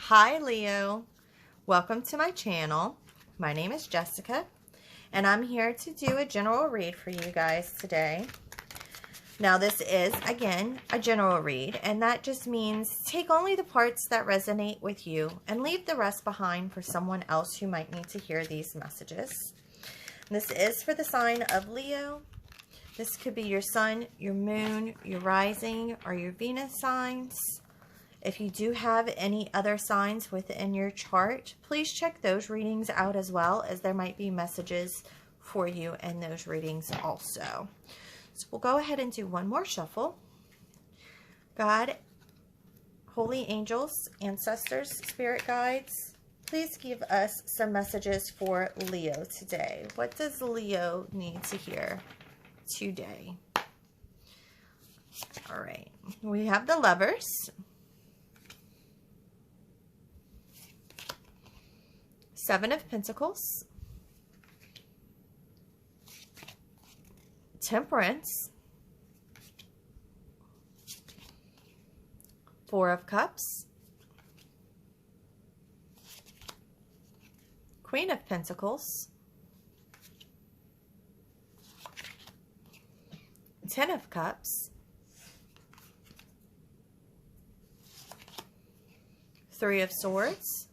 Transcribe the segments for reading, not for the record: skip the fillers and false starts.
Hi Leo, welcome to my channel. My name is Jessica and I'm here to do a general read for you guys today. Now this is, again, a general read, and that just means take only the parts that resonate with you and leave the rest behind for someone else who might need to hear these messages. This is for the sign of Leo. This could be your sun, your moon, your rising, or your Venus signs. If you do have any other signs within your chart, please check those readings out as well, as there might be messages for you in those readings also. So we'll go ahead and do one more shuffle. God, holy angels, ancestors, spirit guides, please give us some messages for Leo today. What does Leo need to hear today? All right, we have the Lovers. Seven of Pentacles, Temperance, Four of Cups, Queen of Pentacles, Ten of Cups, Three of Swords,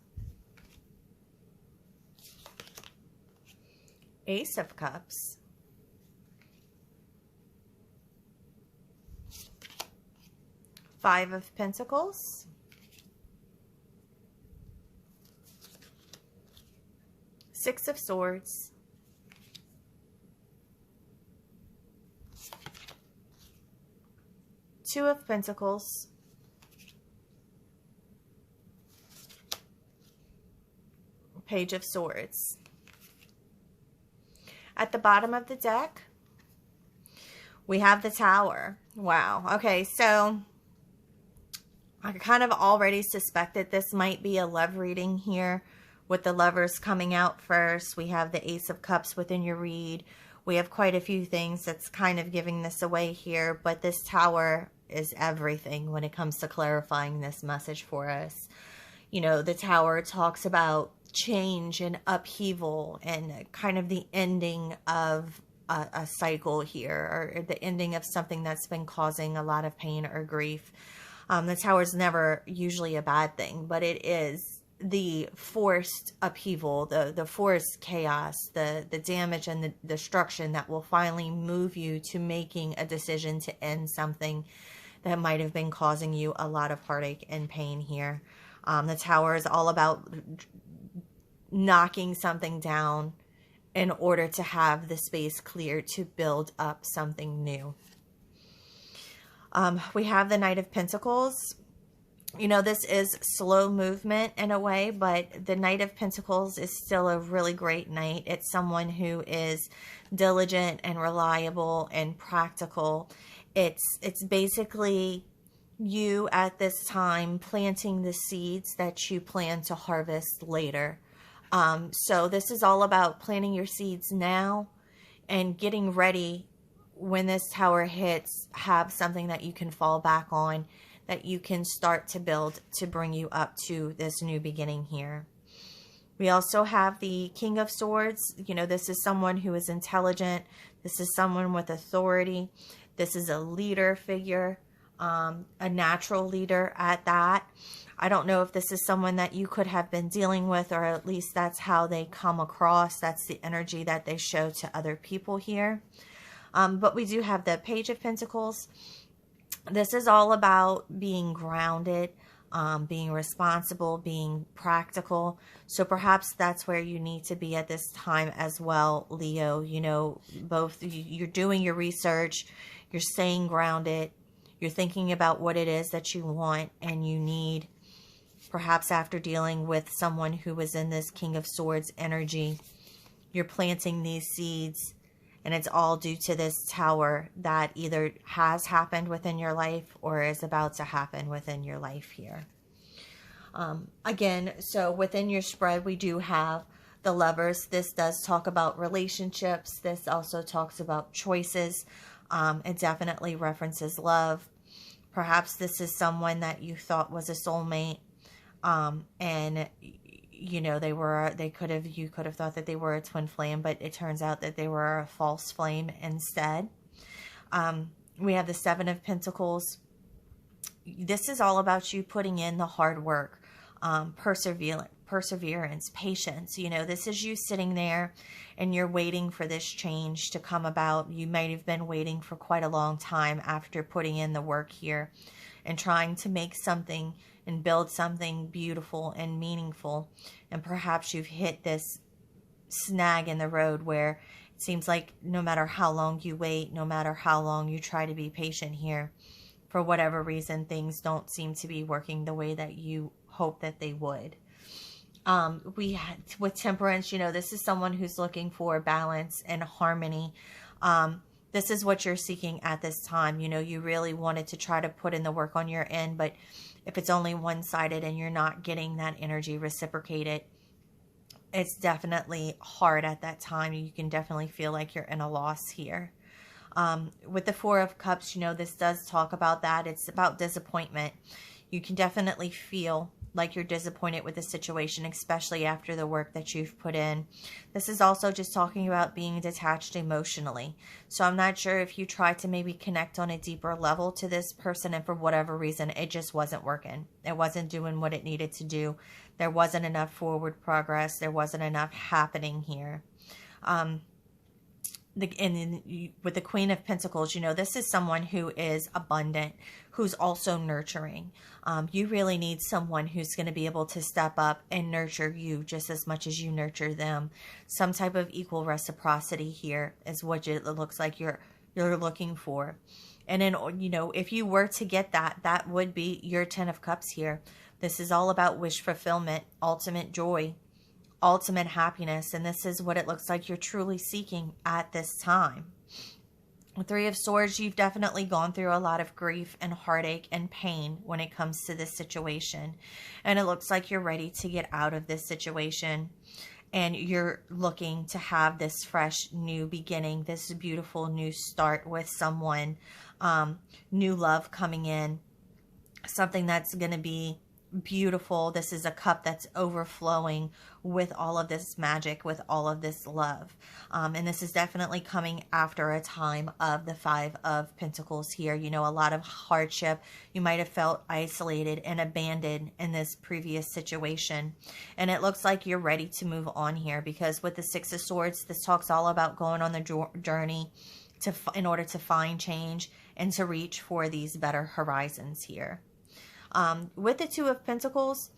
Ace of Cups, Five of Pentacles, Six of Swords, Two of Pentacles, Page of Swords. At the bottom of the deck, we have the Tower. Wow. Okay, so I kind of already suspected this might be a love reading here, with the Lovers coming out first. We have the Ace of Cups within your read. We have quite a few things that's kind of giving this away here, but this Tower is everything when it comes to clarifying this message for us. You know, the Tower talks about change and upheaval and kind of the ending of a cycle here, or the ending of something that's been causing a lot of pain or grief. The Tower is never usually a bad thing, but it is the forced upheaval, the forced chaos, the damage and the destruction that will finally move you to making a decision to end something that might have been causing you a lot of heartache and pain here. The Tower is all about knocking something down in order to have the space clear to build up something new. We have the Knight of Pentacles. You know, this is slow movement in a way, but the Knight of Pentacles is still a really great knight. It's someone who is diligent and reliable and practical. It's basically you at this time planting the seeds that you plan to harvest later. So this is all about planting your seeds now and getting ready when this Tower hits, have something that you can fall back on, that you can start to build to bring you up to this new beginning here. We also have the King of Swords. You know, this is someone who is intelligent. This is someone with authority. This is a leader figure, a natural leader at that. I don't know if this is someone that you could have been dealing with, or at least that's how they come across. That's the energy that they show to other people here. But we do have the Page of Pentacles. This is all about being grounded, being responsible, being practical. So perhaps that's where you need to be at this time as well, Leo. You know, both you're doing your research, you're staying grounded, you're thinking about what it is that you want and you need. Perhaps after dealing with someone who was in this King of Swords energy, you're planting these seeds, and it's all due to this Tower that either has happened within your life or is about to happen within your life here. Again, so within your spread, we do have the Lovers. This does talk about relationships. This also talks about choices. It definitely references love. Perhaps this is someone that you thought was a soulmate. And you know, you could have thought that they were a twin flame, but it turns out that they were a false flame instead. We have the Seven of Pentacles. This is all about you putting in the hard work, perseverance, patience. You know, this is you sitting there and you're waiting for this change to come about. You might have been waiting for quite a long time after putting in the work here and trying to make something and build something beautiful and meaningful. And perhaps you've hit this snag in the road where it seems like no matter how long you wait, no matter how long you try to be patient here, for whatever reason, things don't seem to be working the way that you hope that they would. With Temperance, you know, this is someone who's looking for balance and harmony. This is what you're seeking at this time. You know, you really wanted to try to put in the work on your end, but if it's only one-sided and you're not getting that energy reciprocated, it's definitely hard at that time. You can definitely feel like you're in a loss here. With the Four of Cups, you know, this does talk about that. It's about disappointment. You can definitely feel like you're disappointed with the situation, especially after the work that you've put in. This is also just talking about being detached emotionally. So I'm not sure if you tried to maybe connect on a deeper level to this person, and for whatever reason, it just wasn't working. It wasn't doing what it needed to do. There wasn't enough forward progress. There wasn't enough happening here. With the Queen of Pentacles, you know, this is someone who is abundant, who's also nurturing. You really need someone who's going to be able to step up and nurture you just as much as you nurture them. Some type of equal reciprocity here is what it looks like you're looking for. And then, you know, if you were to get that, that would be your Ten of Cups here. This is all about wish fulfillment, ultimate joy, ultimate happiness, and this is what it looks like you're truly seeking at this time. With Three of Swords, you've definitely gone through a lot of grief and heartache and pain when it comes to this situation, and it looks like you're ready to get out of this situation, and you're looking to have this fresh new beginning, this beautiful new start with someone, new love coming in, something that's going to be beautiful. This is a cup that's overflowing with all of this magic, with all of this love. And this is definitely coming after a time of the Five of Pentacles here. You know, a lot of hardship. You might have felt isolated and abandoned in this previous situation. And it looks like you're ready to move on here, because with the Six of Swords, this talks all about going on the journey in order to find change and to reach for these better horizons here. With the Two of Pentacles,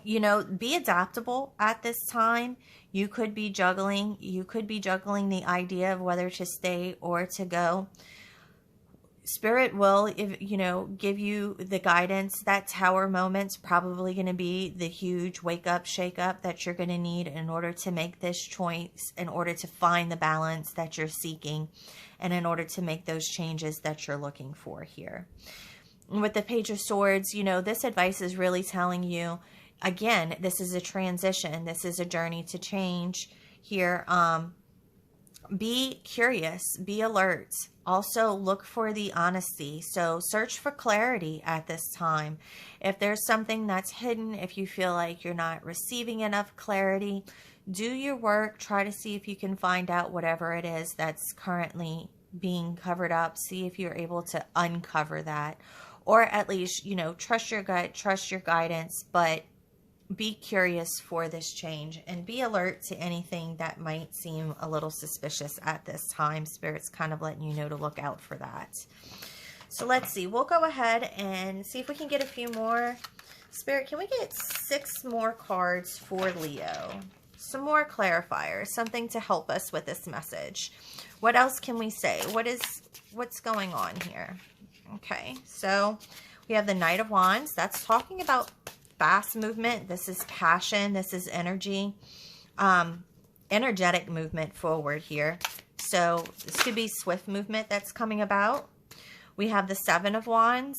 you know, be adaptable at this time. You could be juggling. You could be juggling the idea of whether to stay or to go. Spirit will, you know, give you the guidance. That Tower moment's probably going to be the huge wake up, shake up that you're going to need in order to make this choice, in order to find the balance that you're seeking, and in order to make those changes that you're looking for here. With the Page of Swords, you know, this advice is really telling you, again, this is a transition. This is a journey to change here. Be curious, be alert. Also look for the honesty. So search for clarity at this time. If there's something that's hidden, if you feel like you're not receiving enough clarity, do your work. Try to see if you can find out whatever it is that's currently being covered up. See if you're able to uncover that. Or at least, you know, trust your gut, trust your guidance, but be curious for this change and be alert to anything that might seem a little suspicious at this time. Spirit's kind of letting you know to look out for that. So let's see. We'll go ahead and see if we can get a few more. Spirit, can we get 6 more cards for Leo? Some more clarifiers, something to help us with this message. What else can we say? What's going on here? Okay, so we have the Knight of Wands. That's talking about fast movement. This is passion. This is energy. Energetic movement forward here. So this could be swift movement that's coming about. We have the Seven of Wands.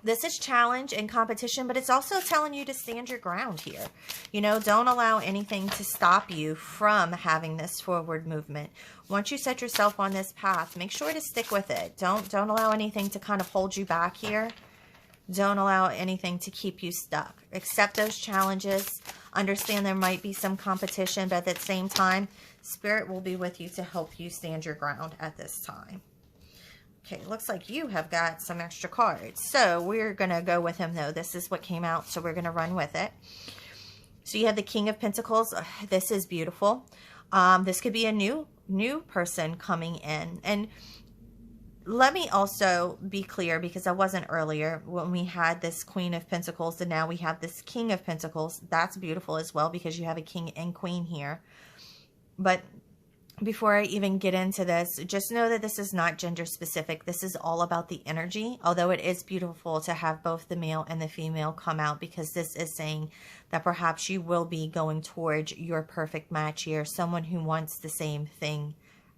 This is challenge and competition, but it's also telling you to stand your ground here. You know, don't allow anything to stop you from having this forward movement. Once you set yourself on this path, make sure to stick with it. Don't allow anything to kind of hold you back here. Don't allow anything to keep you stuck. Accept those challenges. Understand there might be some competition, but at the same time, Spirit will be with you to help you stand your ground at this time. Okay, looks like you have got some extra cards. So we're going to go with him, though. This is what came out, so we're going to run with it. So you have the King of Pentacles. This is beautiful. This could be a new person coming in. And let me also be clear, because I wasn't earlier when we had this Queen of Pentacles, and now we have this King of Pentacles. That's beautiful as well, because you have a King and Queen here. But before I even get into this, just know that this is not gender specific. This is all about the energy, although it is beautiful to have both the male and the female come out, because this is saying that perhaps you will be going towards your perfect match here, someone who wants the same thing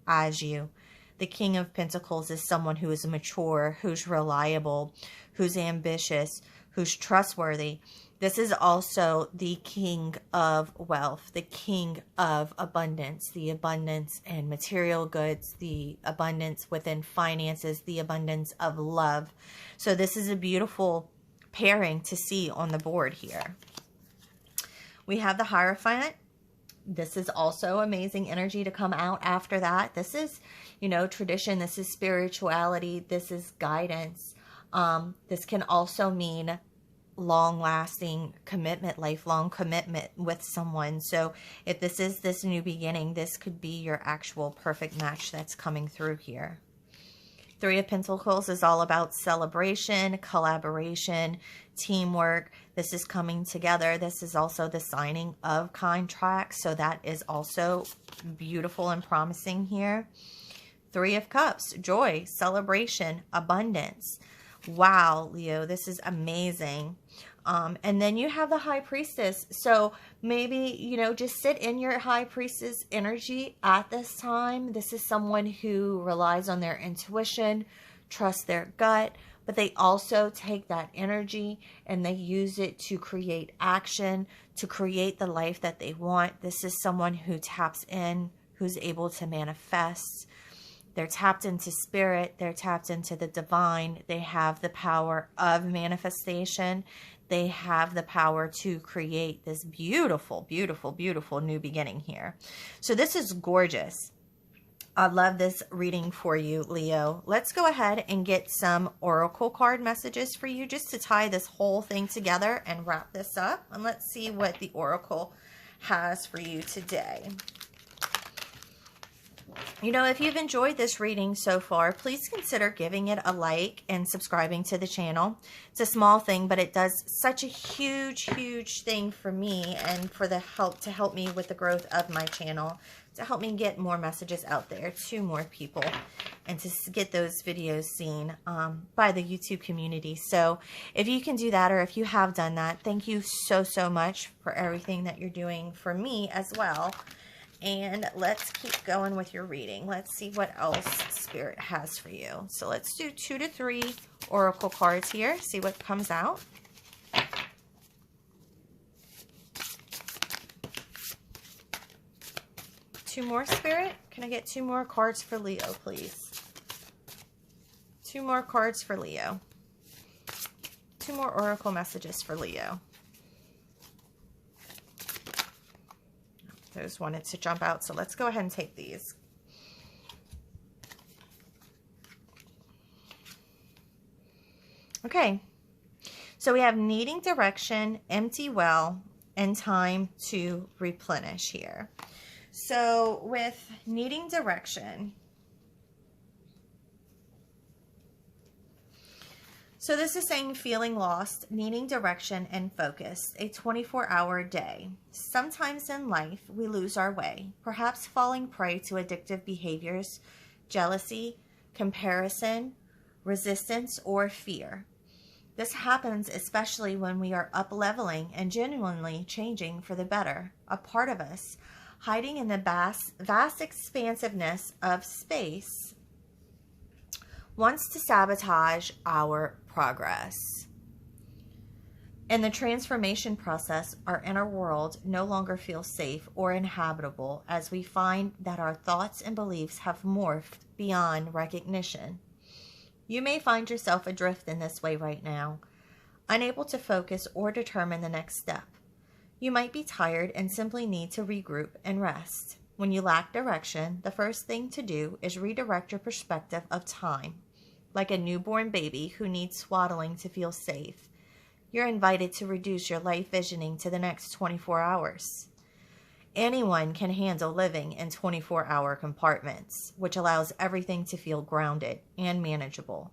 as you. The King of Pentacles is someone who is mature, who's reliable, who's ambitious, who's trustworthy. This is also the King of Wealth, the King of Abundance, the abundance in material goods, the abundance within finances, the abundance of love. So this is a beautiful pairing to see on the board here. We have the Hierophant. This is also amazing energy to come out after that. This is, you know, tradition. This is spirituality. This is guidance. This can also mean long-lasting commitment, lifelong commitment with someone. So if this is this new beginning, this could be your actual perfect match that's coming through here. Three of Pentacles is all about celebration, collaboration, teamwork. This is coming together. This is also the signing of contracts. So that is also beautiful and promising here. Three of Cups, joy, celebration, abundance. Wow, Leo, this is amazing. And then you have the High Priestess. So maybe, you know, just sit in your High Priestess energy at this time. This is someone who relies on their intuition, trusts their gut, but they also take that energy and they use it to create action, to create the life that they want. This is someone who taps in, who's able to manifest. They're tapped into spirit. They're tapped into the divine. They have the power of manifestation. They have the power to create this beautiful, beautiful, beautiful new beginning here. So this is gorgeous. I love this reading for you, Leo. Let's go ahead and get some oracle card messages for you just to tie this whole thing together and wrap this up. And let's see what the oracle has for you today. You know, if you've enjoyed this reading so far, please consider giving it a like and subscribing to the channel. It's a small thing, but it does such a huge, huge thing for me and for the help me with the growth of my channel, to help me get more messages out there to more people and to get those videos seen by the YouTube community. So if you can do that, or if you have done that, thank you so, so much for everything that you're doing for me as well. And let's keep going with your reading. Let's see what else Spirit has for you. So let's do 2 to 3 oracle cards here. See what comes out. Two more, Spirit. Can I get 2 more cards for Leo, please? 2 more cards for Leo. 2 more oracle messages for Leo. Those wanted to jump out, so let's go ahead and take these. Okay, so we have needing direction, empty well, and time to replenish here. So with needing direction, so this is saying feeling lost, needing direction and focus, a 24-hour day. Sometimes in life, we lose our way, perhaps falling prey to addictive behaviors, jealousy, comparison, resistance, or fear. This happens especially when we are up-leveling and genuinely changing for the better. A part of us, hiding in the vast expansiveness of space, wants to sabotage our progress. In the transformation process, our inner world no longer feels safe or inhabitable, as we find that our thoughts and beliefs have morphed beyond recognition. You may find yourself adrift in this way right now, unable to focus or determine the next step. You might be tired and simply need to regroup and rest. When you lack direction, the first thing to do is redirect your perspective of time. Like a newborn baby who needs swaddling to feel safe, you're invited to reduce your life visioning to the next 24 hours. Anyone can handle living in 24-hour compartments, which allows everything to feel grounded and manageable.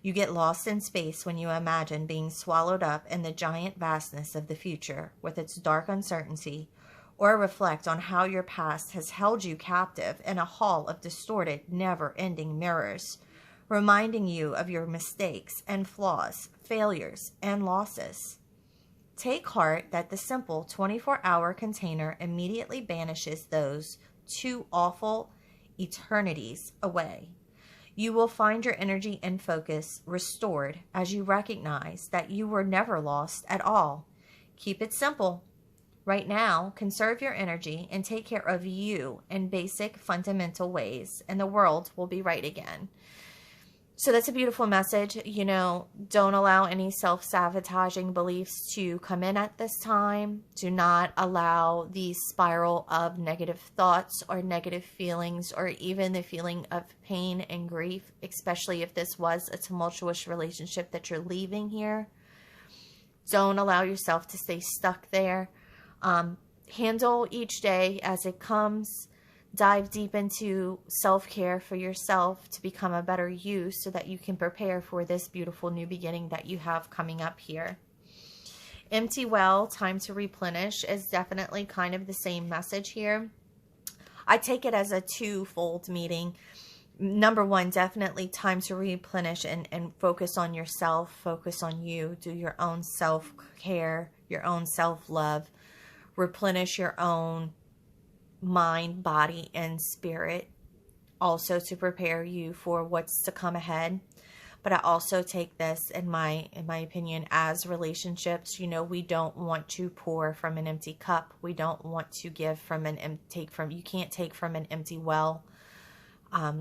You get lost in space when you imagine being swallowed up in the giant vastness of the future with its dark uncertainty, or reflect on how your past has held you captive in a hall of distorted, never-ending mirrors, reminding you of your mistakes and flaws, failures and losses. Take heart that the simple 24-hour container immediately banishes those two awful eternities away. You will find your energy and focus restored as you recognize that you were never lost at all. Keep it simple. Right now, conserve your energy and take care of you in basic, fundamental ways, and the world will be right again. So that's a beautiful message. Don't allow any self-sabotaging beliefs to come in at this time. Do not allow the spiral of negative thoughts or negative feelings, or even the feeling of pain and grief, especially if this was a tumultuous relationship that you're leaving here. Don't allow yourself to stay stuck there. Handle each day as it comes. Dive deep into self-care for yourself to become a better you so that you can prepare for this beautiful new beginning that you have coming up here. Empty well, time to replenish is definitely kind of the same message here. I take it as a twofold meaning. Number one, definitely time to replenish and focus on yourself, focus on you, do your own self-care, your own self-love, replenish your own mind, body, and spirit, also to prepare you for what's to come ahead. But I also take this, in my opinion, as relationships. We don't want to pour from an empty cup. We don't want to give from you can't take from an empty well.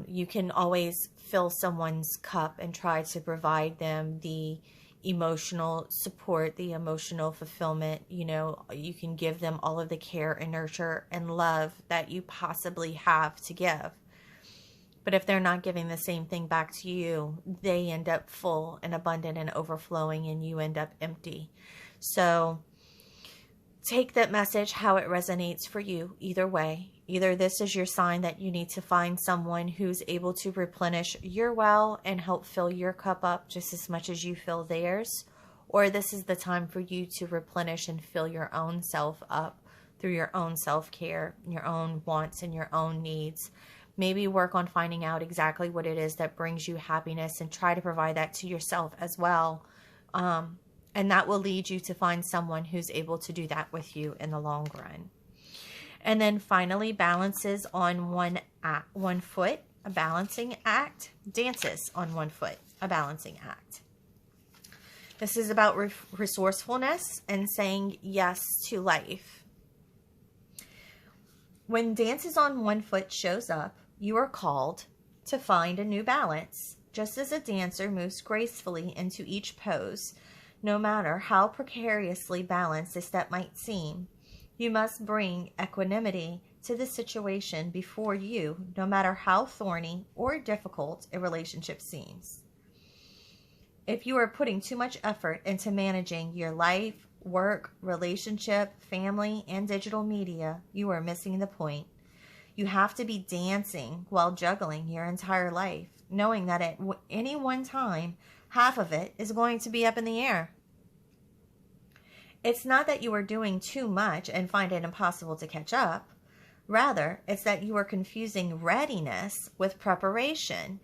You can always fill someone's cup and try to provide them the emotional support, the emotional fulfillment. You can give them all of the care and nurture and love that you possibly have to give. But if they're not giving the same thing back to you, they end up full and abundant and overflowing, and you end up empty. So take that message how it resonates for you, either way. Either this is your sign that you need to find someone who's able to replenish your well and help fill your cup up just as much as you fill theirs, or this is the time for you to replenish and fill your own self up through your own self-care, your own wants and your own needs. Maybe work on finding out exactly what it is that brings you happiness and try to provide that to yourself as well. And that will lead you to find someone who's able to do that with you in the long run. And then finally, balances on one foot, a balancing act. Dances on one foot, a balancing act. This is about resourcefulness and saying yes to life. When dances on one foot shows up, you are called to find a new balance. Just as a dancer moves gracefully into each pose, no matter how precariously balanced a step might seem, you must bring equanimity to the situation before you, no matter how thorny or difficult a relationship seems. If you are putting too much effort into managing your life, work, relationship, family, and digital media, you are missing the point. You have to be dancing while juggling your entire life, knowing that at any one time, half of it is going to be up in the air. It's not that you are doing too much and find it impossible to catch up. Rather, it's that you are confusing readiness with preparation.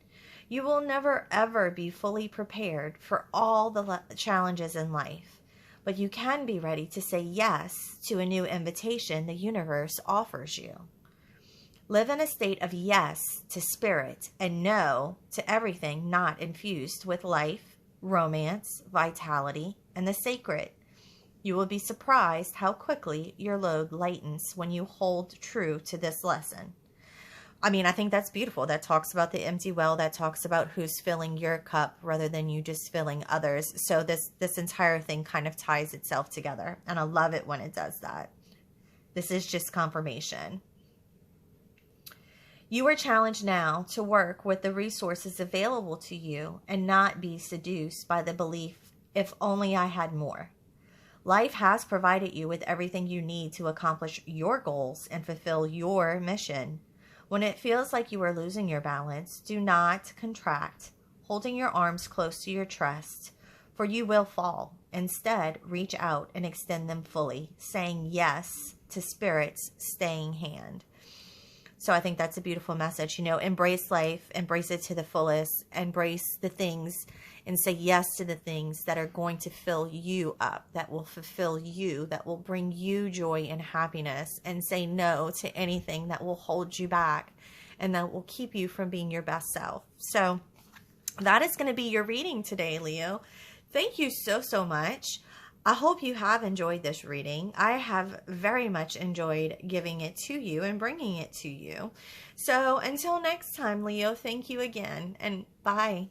You will never, ever be fully prepared for all the challenges in life, but you can be ready to say yes to a new invitation the universe offers you. Live in a state of yes to spirit and no to everything not infused with life, romance, vitality, and the sacred. You will be surprised how quickly your load lightens when you hold true to this lesson. I mean, I think that's beautiful. That talks about the empty well. That talks about who's filling your cup rather than you just filling others. So this entire thing kind of ties itself together. And I love it when it does that. This is just confirmation. You are challenged now to work with the resources available to you and not be seduced by the belief, if only I had more. Life has provided you with everything you need to accomplish your goals and fulfill your mission. When it feels like you are losing your balance, do not contract, holding your arms close to your chest, for you will fall. Instead, reach out and extend them fully, saying yes to Spirit's staying hand. So I think that's a beautiful message. You know, embrace life, embrace it to the fullest, embrace the things and say yes to the things that are going to fill you up, that will fulfill you, that will bring you joy and happiness, and say no to anything that will hold you back and that will keep you from being your best self. So that is going to be your reading today, Leo. Thank you so much. I hope you have enjoyed this reading. I have very much enjoyed giving it to you and bringing it to you. So until next time, Leo, thank you again, and bye.